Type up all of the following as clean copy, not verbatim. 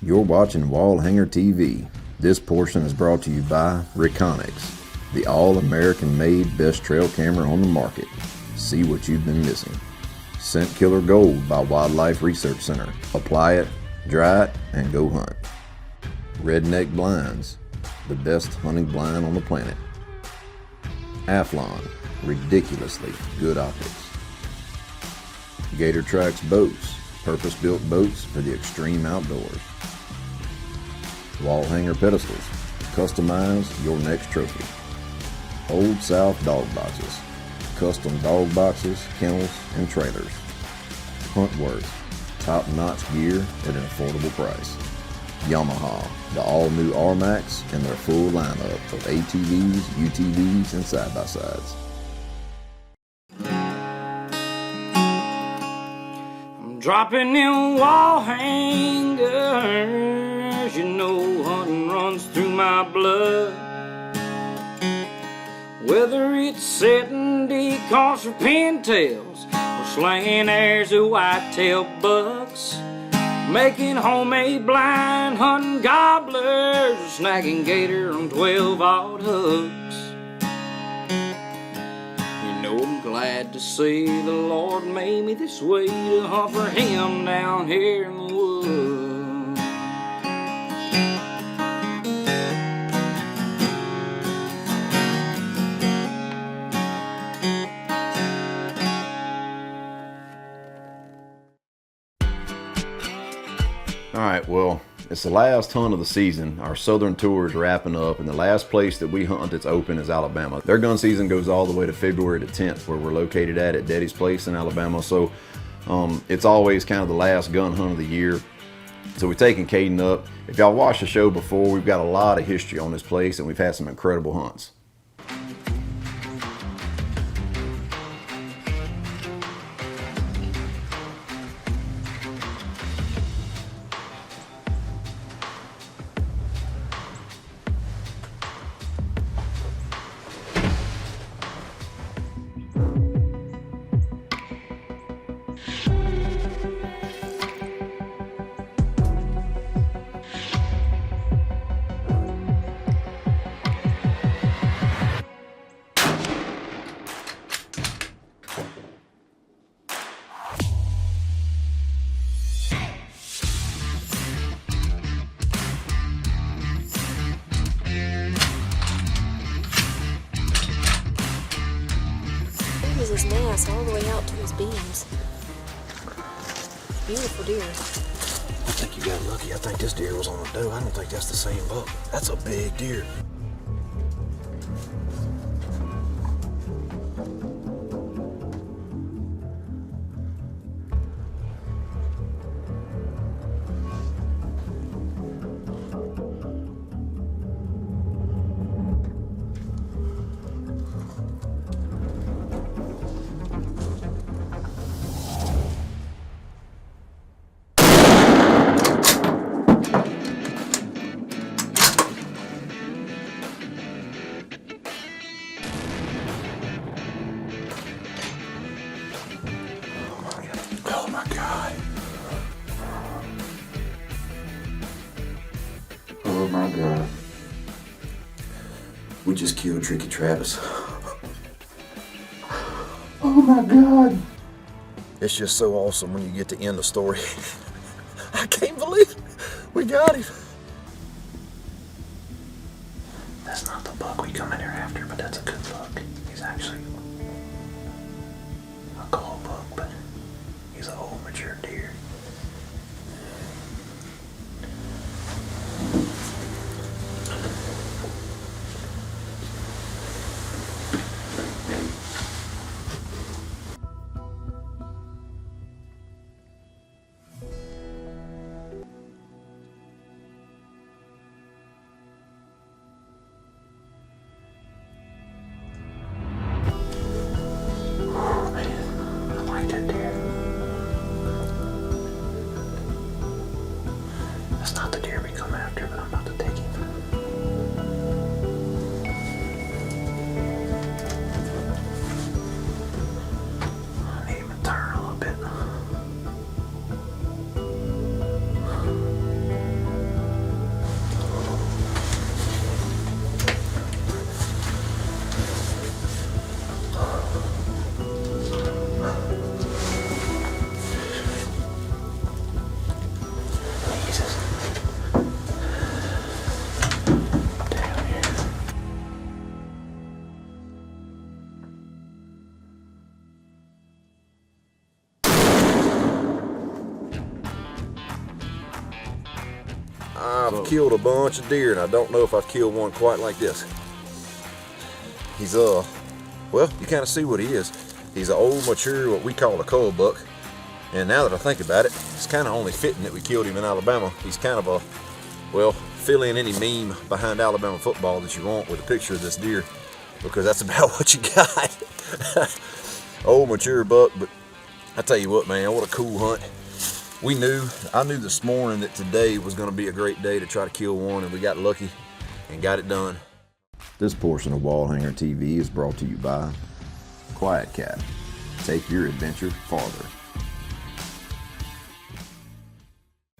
You're watching Wall Hanger TV. This portion is brought to you by Reconyx, the all-American made best trail camera on the market. See what you've been missing. Scent Killer Gold by Wildlife Research Center. Apply it, dry it, and go hunt. Redneck Blinds, the best hunting blind on the planet. Athlon, ridiculously good optics. Gator Tracks Boats, purpose-built boats for the extreme outdoors. Wall Hanger Pedestals, customize your next trophy. Old South Dog Boxes, custom dog boxes, kennels, and trailers. Huntworth, top-notch gear at an affordable price. Yamaha, the all-new R-Max and their full lineup of ATVs, UTVs, and side-by-sides. I'm dropping them wall hangers, you know hunting runs through my blood. Whether it's setting decoys or pintails, or slaying airs of whitetail bucks, making homemade blind hunting gobblers, or snagging gator on 12-aught hooks. You know I'm glad to see the Lord made me this way to hunt for Him down here in the woods. Alright, well, it's the last hunt of the season. Our southern tour is wrapping up, and the last place that we hunt that's open is Alabama. Their gun season goes all the way to February the 10th, where we're located at Daddy's Place in Alabama. So it's always kind of the last gun hunt of the year. So we're taking Cadyn up. If y'all watched the show before, we've got a lot of history on this place, and we've had some incredible hunts. His mass all the way out to his beams. Beautiful deer. I think you got lucky. I think this deer was on the doe. I don't think that's the same buck. That's a big deer. Oh my God. Oh my God. We just killed Tricky Travis. Oh my God. It's just so awesome when you get to end the story. I can't believe it. We got him. That's not the buck we come in here after, but that's a good buck. He's actually a cold buck, but he's an old mature deer. That's not the deer we come after, but I'm about to take him. I need him to turn a little bit. I've killed a bunch of deer, and I don't know if I've killed one quite like this. He's well, you kind of see what he is. He's an old, mature, what we call a cull buck. And now that I think about it, it's kind of only fitting that we killed him in Alabama. He's kind of a, well, fill in any meme behind Alabama football that you want with a picture of this deer, because that's about what you got. Old, mature buck, but I tell you what, man, what a cool hunt. I knew this morning that today was going to be a great day to try to kill one, and we got lucky and got it done. This portion of Wall Hanger TV is brought to you by Quiet Cat. Take your adventure farther.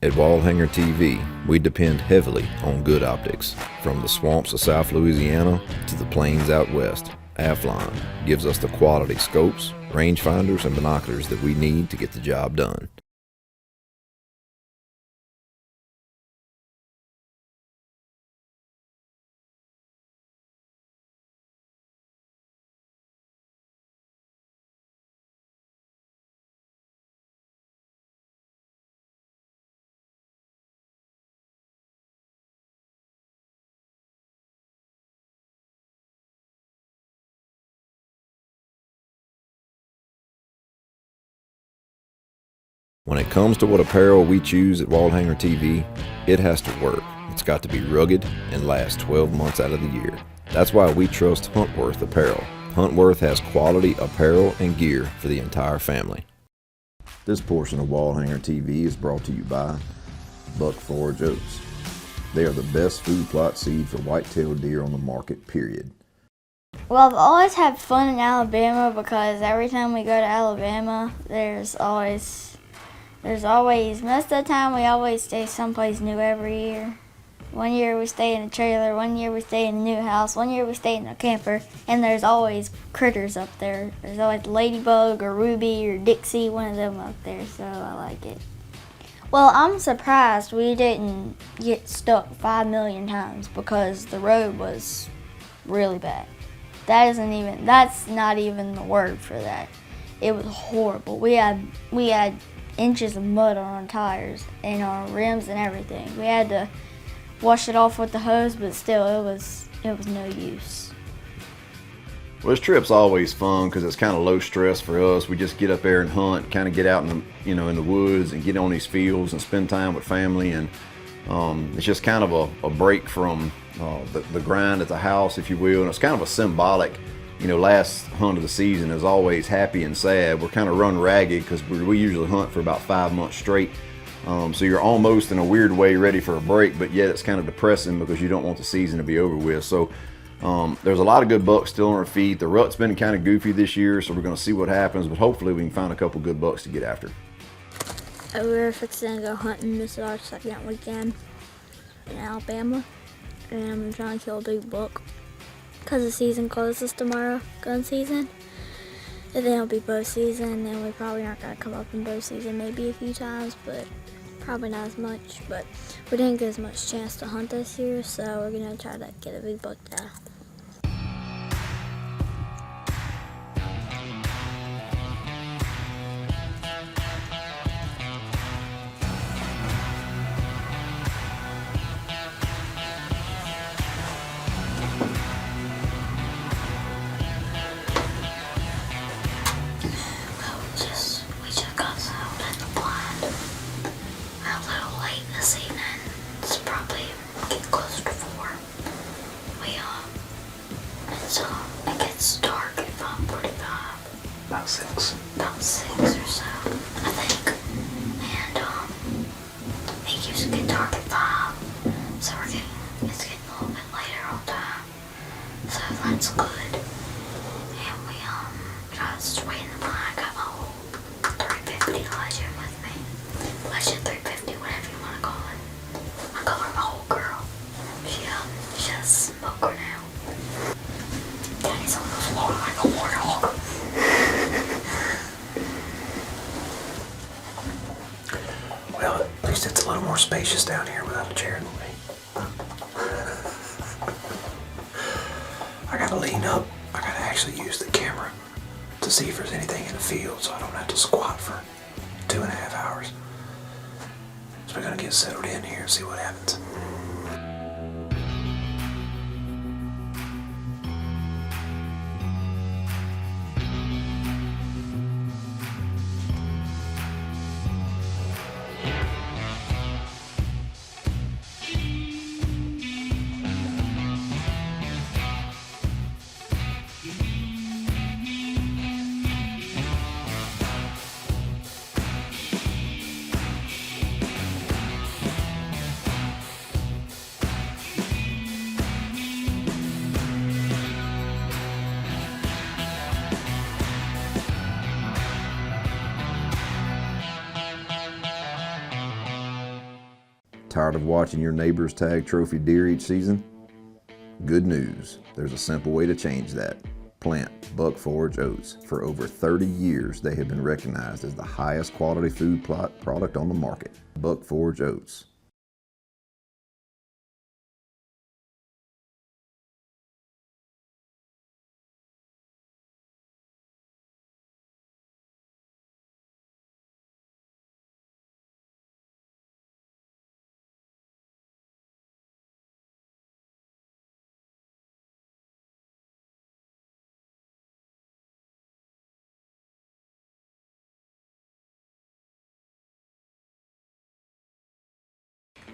At Wall Hanger TV, we depend heavily on good optics. From the swamps of South Louisiana to the plains out west, Athlon gives us the quality scopes, rangefinders, and binoculars that we need to get the job done. When it comes to what apparel we choose at Wall Hanger TV, it has to work. It's got to be rugged and last 12 months out of the year. That's why we trust Huntworth Apparel. Huntworth has quality apparel and gear for the entire family. This portion of Wall Hanger TV is brought to you by Buck Forage Oats. They are the best food plot seed for white-tailed deer on the market, period. Well, I've always had fun in Alabama because every time we go to Alabama, there's always, most of the time we always stay someplace new every year. One year we stay in a trailer, one year we stay in a new house, one year we stay in a camper, and there's always critters up there. There's always Ladybug or Ruby or Dixie, one of them up there, so I like it. Well, I'm surprised we didn't get stuck 5 million times because the road was really bad. That's not even the word for that. It was horrible. We had inches of mud on our tires and our rims and everything. We had to wash it off with the hose, but still, it was no use. Well, this trip's always fun because it's kind of low stress for us. We just get up there and hunt, kind of get out in the woods and get on these fields and spend time with family, and it's just kind of a break from the grind at the house, if you will. And it's kind of a symbolic. Last hunt of the season is always happy and sad. We're kind of run ragged because we usually hunt for about 5 months straight. So you're almost in a weird way ready for a break, but yet it's kind of depressing because you don't want the season to be over with. So there's a lot of good bucks still on our feet. The rut's been kind of goofy this year, so we're going to see what happens, but hopefully we can find a couple good bucks to get after. We're fixing to go hunting. This is our second weekend in Alabama, and I'm trying to kill a big buck because the season closes tomorrow, gun season. And then it'll be bow season, and we probably aren't going to come up in bow season, maybe a few times, but probably not as much. But we didn't get as much chance to hunt this year, so we're going to try to get a big buck down. We just got settled in the blind a little late this evening. It's probably getting close to 4. It gets dark at 5:45. About 6. About 6 or so, I think. And it used to get dark at 5, so it's getting a little bit later on time. So that's good. And we just waiting in line. I got my whole 350 Legend with me. Legend 350, whatever you want to call it. I call her my whole girl. She has a smoker now. Daddy's on the floor like a warthog. Well, at least it's a little more spacious down here without a chair in the way. I gotta lean up. I gotta actually use the camera to see if there's anything in the field so I don't have to squat for 2.5 hours. So we're gonna get settled in here and see what happens. Tired of watching your neighbors tag trophy deer each season? Good news, there's a simple way to change that. Plant Buck Forage oats. For over 30 years, they have been recognized as the highest quality food product on the market. Buck Forage oats.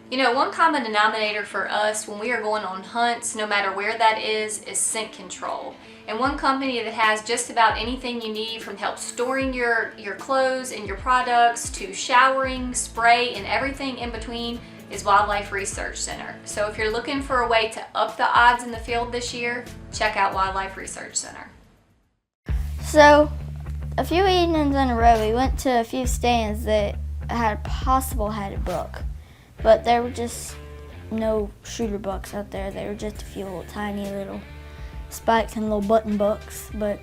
You know, one common denominator for us when we are going on hunts, no matter where that is scent control. And one company that has just about anything you need, from help storing your clothes and your products to showering, spray, and everything in between, is Wildlife Research Center. So if you're looking for a way to up the odds in the field this year, check out Wildlife Research Center. So, a few evenings in a row, we went to a few stands that had a buck. But there were just no shooter bucks out there. They were just a few little tiny little spikes and little button bucks. But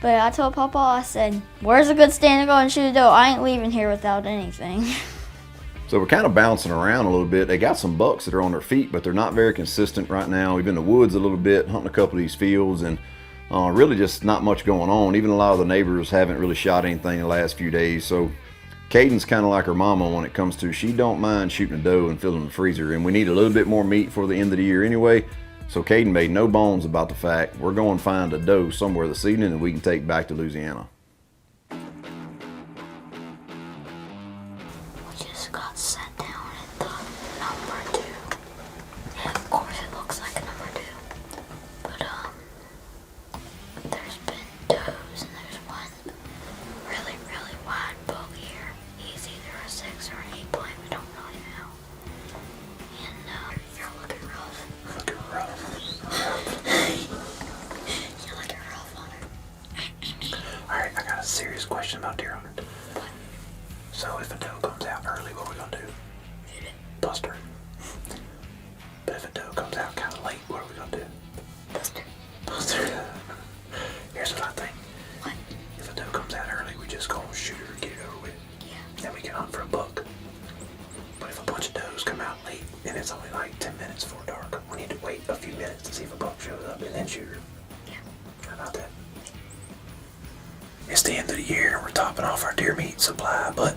I told Papa, I said, where's a good stand to go and shoot a doe? I ain't leaving here without anything. So we're kind of bouncing around a little bit. They got some bucks that are on their feet, but they're not very consistent right now. We've been in the woods a little bit, hunting a couple of these fields, and really just not much going on. Even a lot of the neighbors haven't really shot anything in the last few days. So Cadyn's kind of like her mama when it comes to, she don't mind shooting a doe and filling the freezer, and we need a little bit more meat for the end of the year anyway. So Cadyn made no bones about the fact we're going to find a doe somewhere this evening that we can take back to Louisiana. We just got set down at the number 2. And of course it looks like a number 2. But there's been does, and there's one really, really wide buck here. He's either a 6 or an 8 point, we don't really know. And you're looking rough. Looking rough. You're looking rough on her. Alright, I got a serious question about deer hunting. So if a doe comes out early, what are we gonna do? Bust her. But if a doe comes out kind of late, what are we gonna do? Bust her. Here's what I think. What? If a doe comes out early, we just go and shoot her and get it over with. Yeah. Then we can hunt for a buck. But if a bunch of does come out late and it's only like 10 minutes before dark, we need to wait a few minutes to see if a buck shows up and then shoot her. Yeah. How about that? It's the end of the year and we're topping off our deer meat supply, but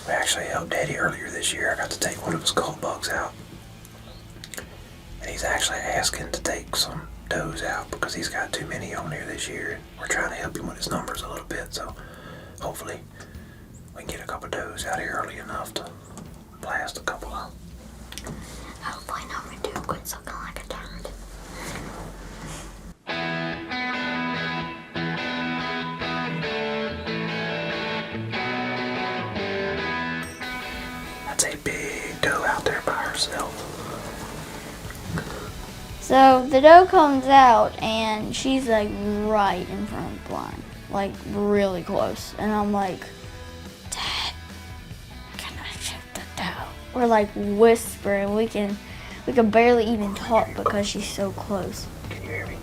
we actually helped Daddy earlier this year. I got to take one of his cold bucks out. And he's actually asking to take some does out because he's got too many on there this year. And we're trying to help him with his numbers a little bit, so hopefully we can get a couple does out here early enough to blast a couple of them. Hopefully number 2 quit sucking like a turd. That's a big doe out there by herself. So the doe comes out and she's like right in front of the blind, like really close. And I'm like, Dad, can I shoot the doe? We're like whispering. We can barely even talk because she's so close. Can you hear me?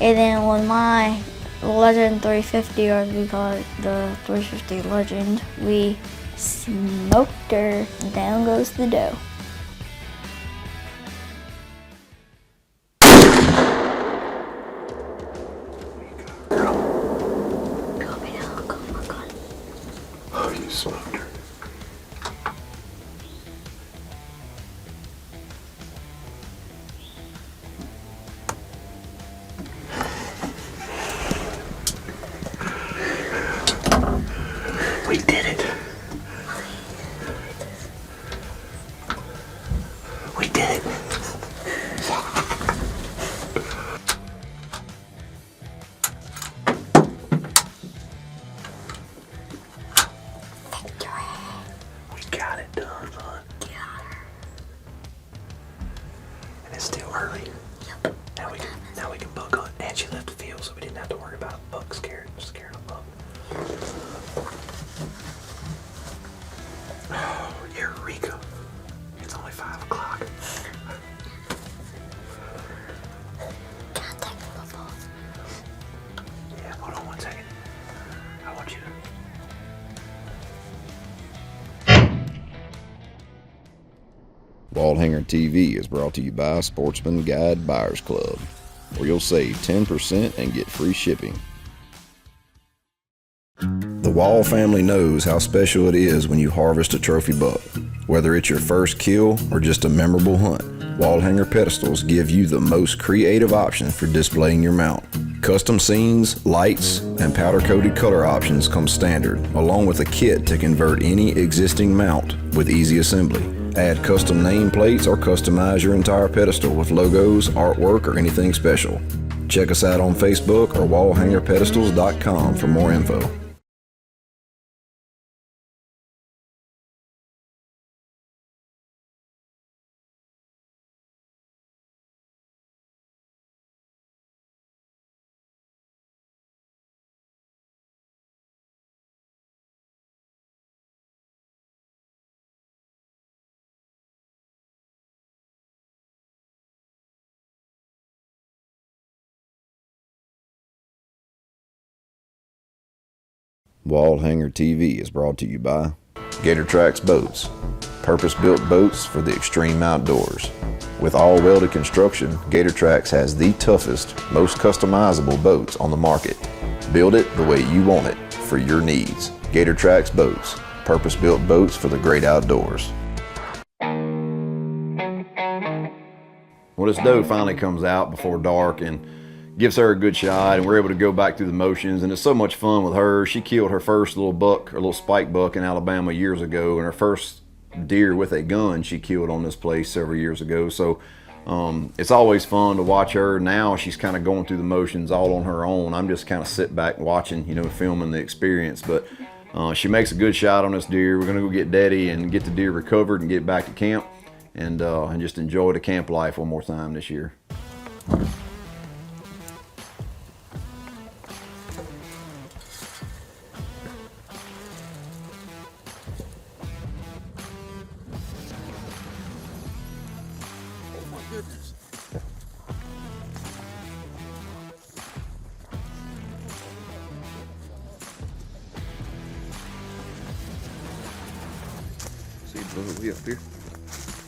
And then with my Legend 350, or as we call it, the 350 Legend, we smoked her, and down goes the dough. Oh, you smoked her. We did it. We did it. We got it done, son. And it's still early. Yep. Now we can buck hunt. And she left the field, so we didn't have to worry about a buck scaring a buck. Oh, Eureka. It's only 5 o'clock. Can I take the glove off? Yeah, hold on 1 second. I want you to. Wall Hanger TV is brought to you by Sportsman Guide Buyers Club, where you'll save 10% and get free shipping. The Wall family knows how special it is when you harvest a trophy buck. Whether it's your first kill or just a memorable hunt, Wall Hanger pedestals give you the most creative options for displaying your mount. Custom scenes, lights, and powder-coated color options come standard, along with a kit to convert any existing mount with easy assembly. Add custom nameplates or customize your entire pedestal with logos, artwork, or anything special. Check us out on Facebook or wallhangerpedestals.com for more info. Wall Hanger TV is brought to you by Gator Tracks Boats, purpose-built boats for the extreme outdoors. With all welded construction, Gator Tracks has the toughest, most customizable boats on the market. Build it the way you want it for your needs. Gator Tracks Boats, purpose-built boats for the great outdoors. Well, this doe finally comes out before dark and gives her a good shot, and we're able to go back through the motions, and it's so much fun with her. She killed her first little buck, her little spike buck in Alabama years ago, and her first deer with a gun she killed on this place several years ago. So it's always fun to watch her. Now she's kind of going through the motions all on her own. I'm just kind of sit back watching, filming the experience. But she makes a good shot on this deer. We're gonna go get Daddy and get the deer recovered and get back to camp, and just enjoy the camp life one more time this year. Goodness. See the blue we up here?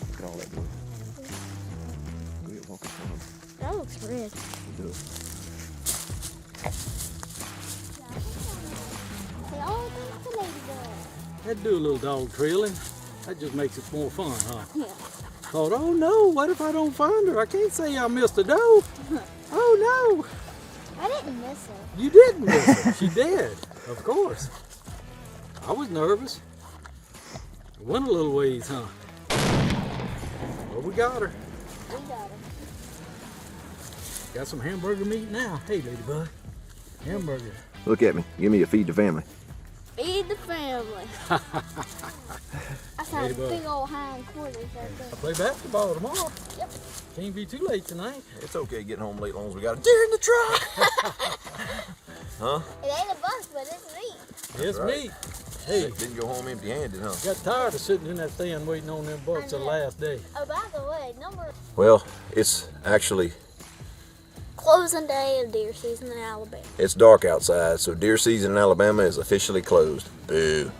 Look at all that blue. Go ahead, walk up on them. That looks red. It does. That'd do a little dog trailing. That just makes it more fun, huh? Yeah. Thought, oh no, what if I don't find her? I can't say I missed a doe. Oh no. I didn't miss her. You didn't miss her. She did, of course. I was nervous. Went a little ways, huh? Well, we got her. We got her. Got some hamburger meat now. Hey, ladybug. Hamburger. Look at me. Give me a feed the family. Feed the family. That's how big old hind quarters right there. I play basketball tomorrow. Yep. Can't be too late tonight. It's okay getting home late as long as we got a deer in the truck. Huh? It ain't a bus, but it's meat. It's right. meat. Hey, Didn't go home empty-handed, huh? got tired of sitting in that stand waiting on them bucks the last day. Oh, by the way, number... Well, it's actually closing day of deer season in Alabama. It's dark outside, so deer season in Alabama is officially closed. Boo.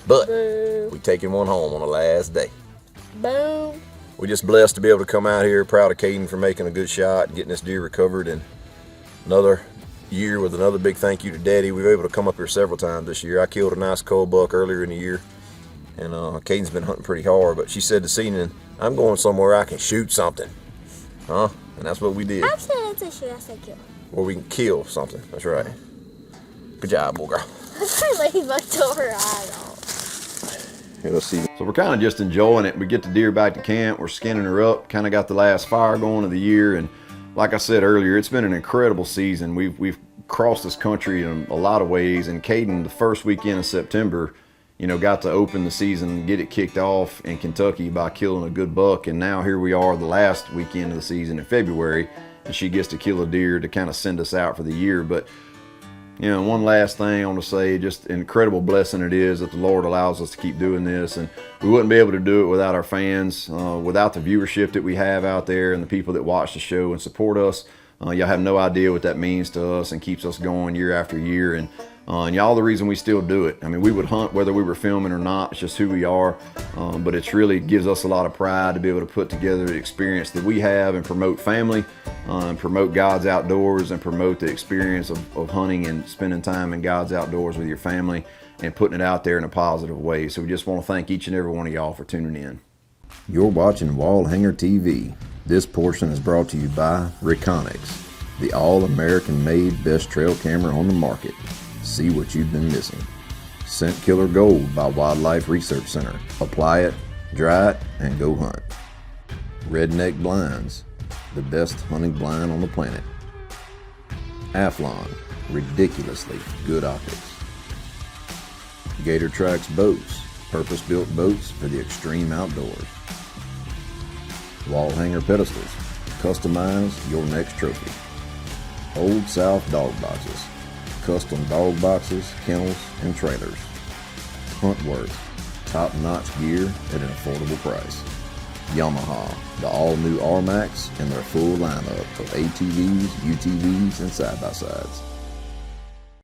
But Boo. we taking one home on the last day. Boom. We're just blessed to be able to come out here, proud of Cadyn for making a good shot and getting this deer recovered, and another year with another big thank you to Daddy. We were able to come up here several times this year. I killed a nice cold buck earlier in the year, and Cadyn's been hunting pretty hard, but she said this evening, I'm going somewhere I can shoot something. Huh? And that's what we did. I said it's a shoot, I said kill. Where we can kill something. That's right. Good job, boy girl. Ladybug tore her eye off. Here, let's see. So we're kind of just enjoying it. We get the deer back to camp. We're skinning her up. Kind of got the last fire going of the year. And like I said earlier, it's been an incredible season. We've crossed this country in a lot of ways. And Cadyn, the first weekend of September, you know, got to open the season and get it kicked off in Kentucky by killing a good buck. And now here we are the last weekend of the season in February, and she gets to kill a deer to kind of send us out for the year. But you know, one last thing I want to say, just an incredible blessing it is that the Lord allows us to keep doing this. And we wouldn't be able to do it without our fans, without the viewership that we have out there and the people that watch the show and support us. Y'all have no idea what that means to us and keeps us going year after year. And y'all the reason we still do it. I mean, we would hunt whether we were filming or not. It's just who we are. But it's really gives us a lot of pride to be able to put together the experience that we have and promote family, and promote God's outdoors, and promote the experience of hunting and spending time in God's outdoors with your family and putting it out there in a positive way. So we just want to thank each and every one of y'all for tuning in. You're watching Wall Hanger TV. This portion is brought to you by Reconyx, the all-American made best trail camera on the market. See what you've been missing. Scent Killer Gold by Wildlife Research Center. Apply it, dry it, and go hunt. Redneck Blinds, the best hunting blind on the planet. Athlon, ridiculously good optics. Gator Tracks Boats, purpose-built boats for the extreme outdoors. Wall Hanger Pedestals, customize your next trophy. Old South Dog Boxes, custom dog boxes, kennels, and trailers. Huntworth, top-notch gear at an affordable price. Yamaha, the all-new R-Max and their full lineup of ATVs, UTVs, and side-by-sides.